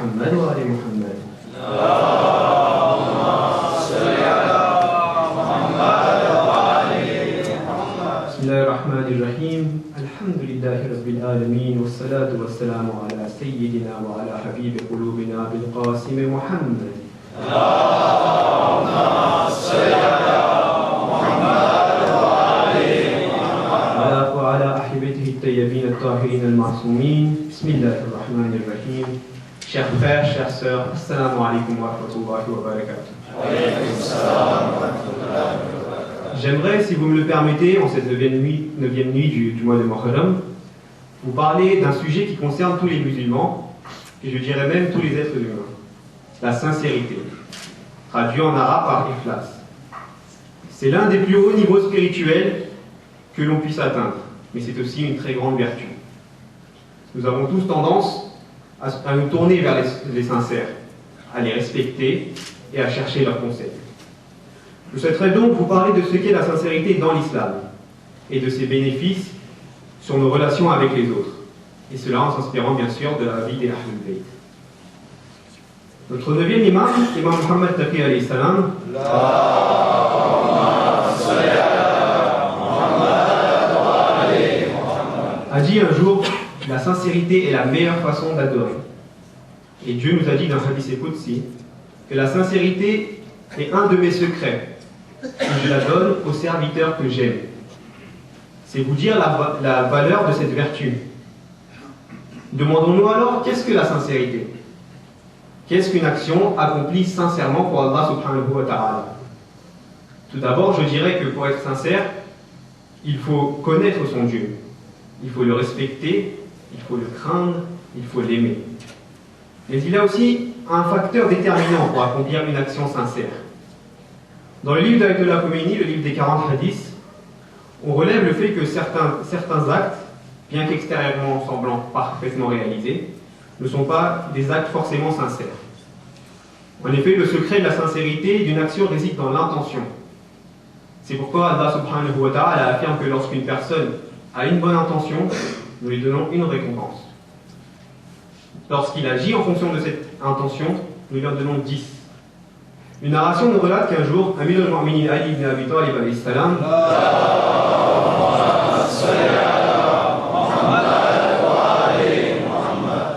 محمد وآل محمد. بسم الله الرحمن الرحيم. الحمد لله رب العالمين والصلاة والسلام على سيدنا وعلى حبيب قلوبنا بالقاسم محمد. اللهم صل على محمد وعلى أهل بيته الطيبين الطاهرين المعصومين. بسم الله الرحمن الرحيم. Chers frères, chères sœurs, assalamu alaikum wa rahmatullahi wa barakatuh. J'aimerais, si vous me le permettez, en cette 9e nuit du mois de Muharram, vous parler d'un sujet qui concerne tous les musulmans, et je dirais même tous les êtres humains. La sincérité, traduit en arabe par ikhlas. C'est l'un des plus hauts niveaux spirituels que l'on puisse atteindre, mais c'est aussi une très grande vertu. Nous avons tous tendance à nous tourner vers les sincères, à les respecter et à chercher leurs conseils. Je souhaiterais donc vous parler de ce qu'est la sincérité dans l'islam et de ses bénéfices sur nos relations avec les autres, et cela en s'inspirant bien sûr de la vie des Ahlul Bayt. Notre 9e imam, Imam Muhammad Taqi alayhi salam, a dit un jour: la sincérité est la meilleure façon d'adorer. Et Dieu nous a dit dans le hadith Qudsi que la sincérité est un de mes secrets et je la donne aux serviteurs que j'aime. C'est vous dire la valeur de cette vertu. Demandons-nous alors, qu'est-ce que la sincérité? Qu'est-ce qu'une action accomplie sincèrement pour Allah subhanahu wa ta'ala? Tout d'abord, je dirais que pour être sincère, il faut connaître son Dieu. Il faut le respecter, il faut le craindre, il faut l'aimer. Mais il y a aussi un facteur déterminant pour accomplir une action sincère. Dans le livre d'Ayatollah Khomeini, le livre des 40 hadiths, on relève le fait que certains actes, bien qu'extérieurement semblant parfaitement réalisés, ne sont pas des actes forcément sincères. En effet, le secret de la sincérité d'une action réside dans l'intention. C'est pourquoi Allah subhanahu wa ta'ala affirme que lorsqu'une personne a une bonne intention, nous lui donnons une récompense. Lorsqu'il agit en fonction de cette intention, nous lui en donnons 10. Une narration nous relate qu'un jour, Amir al-Mu'minin Ali ibn Abi Talib alayhi salam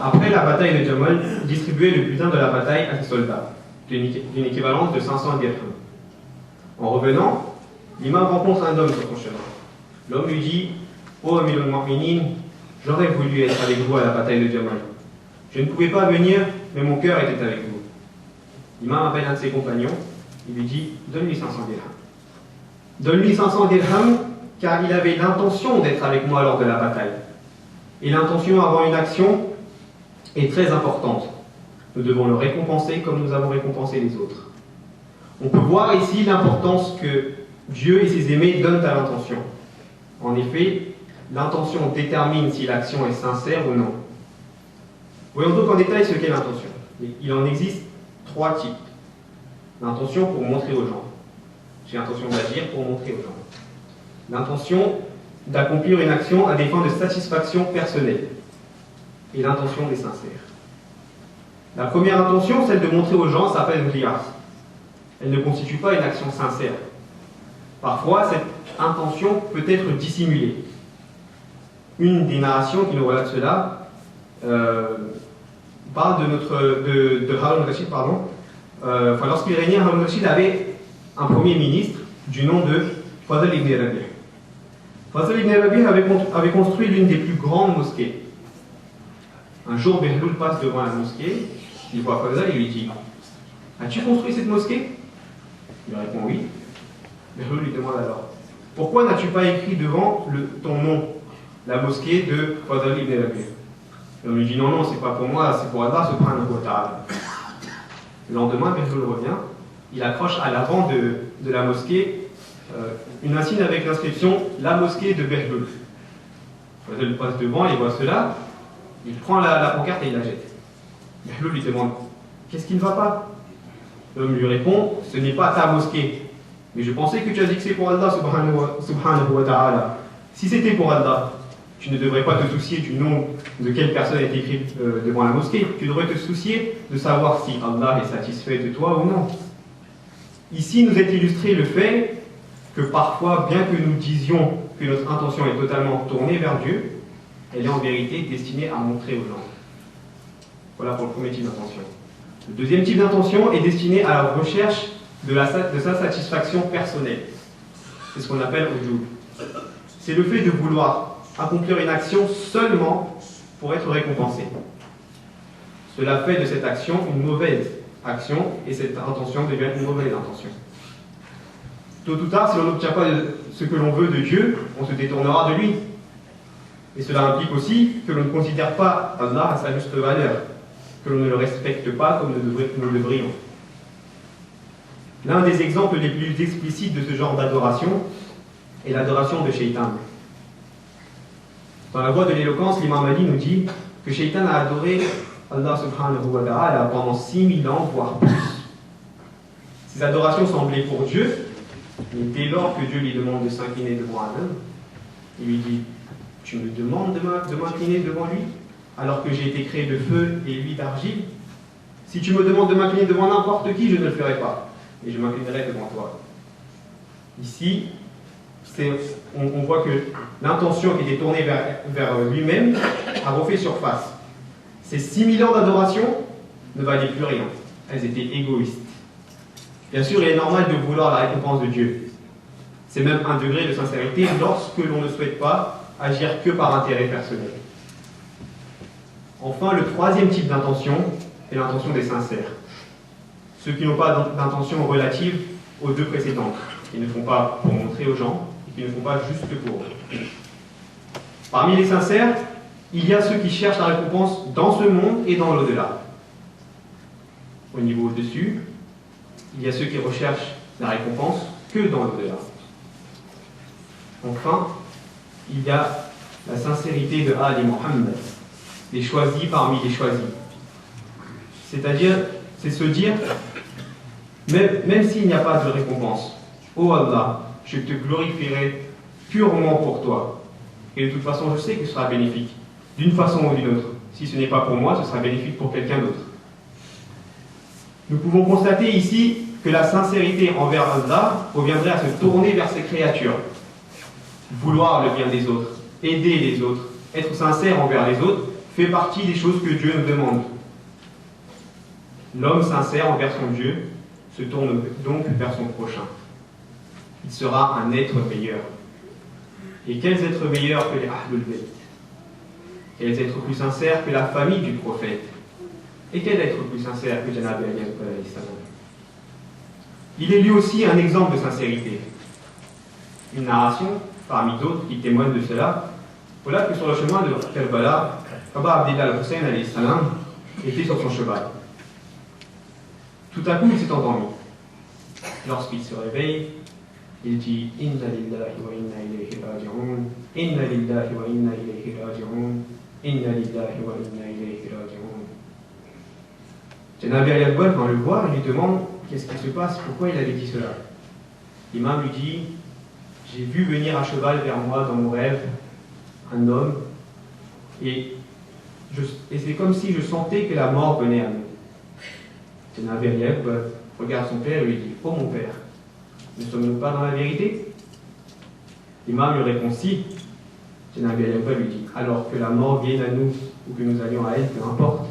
après la bataille de Jamal, distribuait le butin de la bataille à ses soldats, d'une équivalence de 500 dirhams. En revenant, l'imam rencontre un homme sur son chemin. L'homme lui dit: ô Amir al-Mu'minin, j'aurais voulu être avec vous à la bataille de Jamal. Je ne pouvais pas venir, mais mon cœur était avec vous. L'imam appelle un de ses compagnons, il lui dit: donne-lui 500 dirhams. Donne-lui 500 dirhams, car il avait l'intention d'être avec moi lors de la bataille. Et l'intention avant une action est très importante. Nous devons le récompenser comme nous avons récompensé les autres. On peut voir ici l'importance que Dieu et ses aimés donnent à l'intention. En effet, l'intention détermine si l'action est sincère ou non. Voyons donc en détail ce qu'est l'intention. Il en existe 3 types. L'intention pour montrer aux gens. J'ai l'intention d'agir pour montrer aux gens. L'intention d'accomplir une action à des fins de satisfaction personnelle. Et l'intention des sincères. La première intention, celle de montrer aux gens, s'appelle riyas. Elle ne constitue pas une action sincère. Parfois, cette intention peut être dissimulée. Une des narrations qui nous relate cela parle de Harun al-Rashid, lorsqu'il régnait, Harun al-Rashid avait un premier ministre du nom de Fadl ibn Rabi'. Fadl ibn Rabi' avait construit l'une des plus grandes mosquées. Un jour, Behlul passe devant la mosquée, il voit Fadl et lui dit: as-tu construit cette mosquée? Il répond oui. Behlul lui demande alors: pourquoi n'as-tu pas écrit devant ton nom la mosquée de Fadl ibn Rabi'? Et on lui dit: non, c'est pas pour moi, c'est pour Allah subhanahu wa ta'ala. Le lendemain, Behlul revient, il accroche à l'avant de la mosquée une insigne avec l'inscription: la mosquée de Behlul. Fadl passe devant, il voit cela, il prend la pancarte et il la jette. Behlul lui demande: qu'est-ce qui ne va pas? L'homme lui répond: ce n'est pas ta mosquée, mais je pensais que tu as dit que c'est pour Allah subhanahu wa ta'ala. Si c'était pour Allah, Tu ne devrais pas te soucier du nom de quelle personne est écrite devant la mosquée. Tu devrais te soucier de savoir si Allah est satisfait de toi ou non. Ici nous est illustré le fait que parfois, bien que nous disions que notre intention est totalement tournée vers Dieu, elle est en vérité destinée à montrer aux gens. Voilà pour le premier type d'intention. Le deuxième type d'intention est destiné à la recherche de sa satisfaction personnelle. C'est ce qu'on appelle ujub. C'est le fait de vouloir accomplir une action seulement pour être récompensé. Cela fait de cette action une mauvaise action et cette intention devient une mauvaise intention. Tôt ou tard, si l'on n'obtient pas ce que l'on veut de Dieu, on se détournera de lui. Et cela implique aussi que l'on ne considère pas Allah à sa juste valeur, que l'on ne le respecte pas comme nous le devrions. L'un des exemples les plus explicites de ce genre d'adoration est l'adoration de Shaitan. Dans la voie de l'éloquence, l'imam Ali nous dit que Shaitan a adoré Allah subhanahu wa ta'ala pendant 6000 ans, voire plus. Ces adorations semblaient pour Dieu, mais dès lors que Dieu lui demande de s'incliner devant un homme, il lui dit « Tu me demandes de m'incliner devant lui, alors que j'ai été créé de feu et lui d'argile? Si tu me demandes de m'incliner devant n'importe qui, je ne le ferai pas, et je m'inclinerai devant toi. » Ici, on voit que l'intention qui était tournée vers lui-même a refait surface. Ces 6000 ans d'adoration ne valaient plus rien. Elles étaient égoïstes. Bien sûr, il est normal de vouloir la récompense de Dieu. C'est même un degré de sincérité lorsque l'on ne souhaite pas agir que par intérêt personnel. Enfin, le troisième type d'intention est l'intention des sincères. Ceux qui n'ont pas d'intention relative aux deux précédentes, qui ne font pas pour montrer aux gens, et qui ne font pas juste pour eux. Parmi les sincères, il y a ceux qui cherchent la récompense dans ce monde et dans l'au-delà. Au niveau au-dessus, il y a ceux qui recherchent la récompense que dans l'au-delà. Enfin, il y a la sincérité de Ali Muhammad, les choisis parmi les choisis. C'est-à-dire, c'est se dire, même s'il n'y a pas de récompense, ô Allah, je te glorifierai purement pour toi. Et de toute façon, je sais que ce sera bénéfique, d'une façon ou d'une autre. Si ce n'est pas pour moi, ce sera bénéfique pour quelqu'un d'autre. Nous pouvons constater ici que la sincérité envers Allah reviendrait à se tourner vers ses créatures, vouloir le bien des autres, aider les autres, être sincère envers les autres, fait partie des choses que Dieu nous demande. L'homme sincère envers son Dieu se tourne donc vers son prochain. Il sera un être meilleur. Et quels êtres meilleurs que les Ahlul Bayt? Quels êtres plus sincères que la famille du prophète? Et quel être plus sincère que Janab Ali alayhi salam? Il est lui aussi un exemple de sincérité. Une narration, parmi d'autres, qui témoigne de cela. Voilà que sur le chemin de Karbala, Baba Abdillah al-Hussein alayhi salam était sur son cheval. Tout à coup, il s'est endormi. Lorsqu'il se réveille, il dit « Inna lillahi wa inna ilayhi raji'un, Inna lillahi wa inna ilayhi raji'un, Inna lillahi wa inna ilayhi raji'un. » Janab Ali al-Bal, quand le voit, il lui demande qu'est-ce qui se passe, pourquoi il avait dit cela. L'imam lui dit « J'ai vu venir à cheval vers moi dans mon rêve un homme, et c'est comme si je sentais que la mort venait à nous. » Janab Ali al-Bal regarde son père et lui dit « Oh mon père, ne sommes-nous pas dans la vérité ?» L'imam lui répond « Si. » Janab Ali al-Bal lui dit « Alors que la mort vienne à nous ou que nous allions à elle, peu importe. »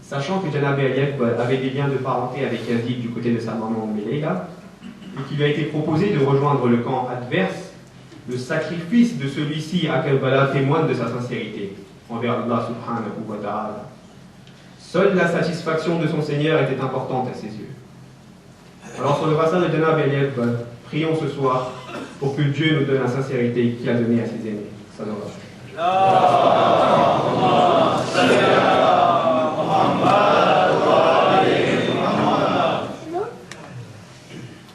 Sachant que Janab Ali al-Bal avait des liens de parenté avec Yazid du côté de sa maman Leila, et qu'il lui a été proposé de rejoindre le camp adverse, le sacrifice de celui-ci à Karbala témoigne de sa sincérité envers Allah subhanahu wa ta'ala. Seule la satisfaction de son Seigneur était importante à ses yeux. Alors sur le passage de Janab Ali al-Bal, prions ce soir pour que Dieu nous donne la sincérité qu'il a donnée à ses aînés. Sallallahu.